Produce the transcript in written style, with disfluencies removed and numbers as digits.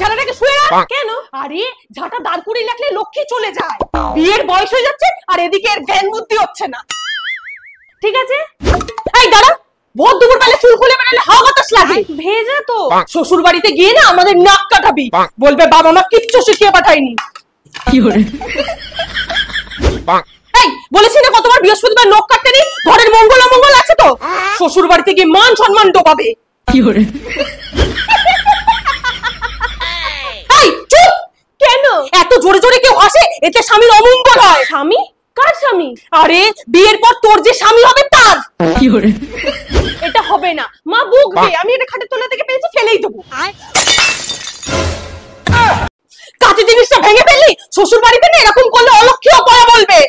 ঝাঁটাটাকে শুয়ে রাখ। কেন? আরে ঝাঁটা দাঁড় করিয়ে রাখলে লক্ষ্মী চলে যায়। বিয়ের বয়স হয়ে যাচ্ছে আর এদিকে এর জ্ঞান বুদ্ধি হচ্ছে না। ঠিক আছে, এই দাঁড়া। ভোর দুপুর বেলা চুল খুলে বেড়ালে হাওয়া বাতাস লাগে, ভেজা তো। শ্বশুর বাড়িতে গিয়ে না আমাদের নাক কাটাবি, বলবে বাবা মা কিচ্ছু শিখিয়ে পাঠায়নি। কি করে? এই বলেছি না কতবার বৃহস্পতিবার নখ কাটতে নেই, ঘরের মঙ্গল অমঙ্গল আছে তো। শ্বশুর বাড়িতে গিয়ে মান সম্মান ডোবাবে। কি করে? এই চুপ। কেন? এত জোরে জোরে কেউ হাসে, এতে স্বামীর অমঙ্গল হয়। স্বামী? কার স্বামী? আরে বিয়ের পর তোর যে স্বামী হবে তার। কি করে? এটা হবে না, মা বকবে। আমি এটা খাটের তলা থেকে পেয়েছি, ফেলেই দেবো। কাঁচি জিনিসটা ভেঙে ফেললি। শ্বশুর বাড়িতে না এরকম করলে অলক্ষ্মী অপয়া বলবে।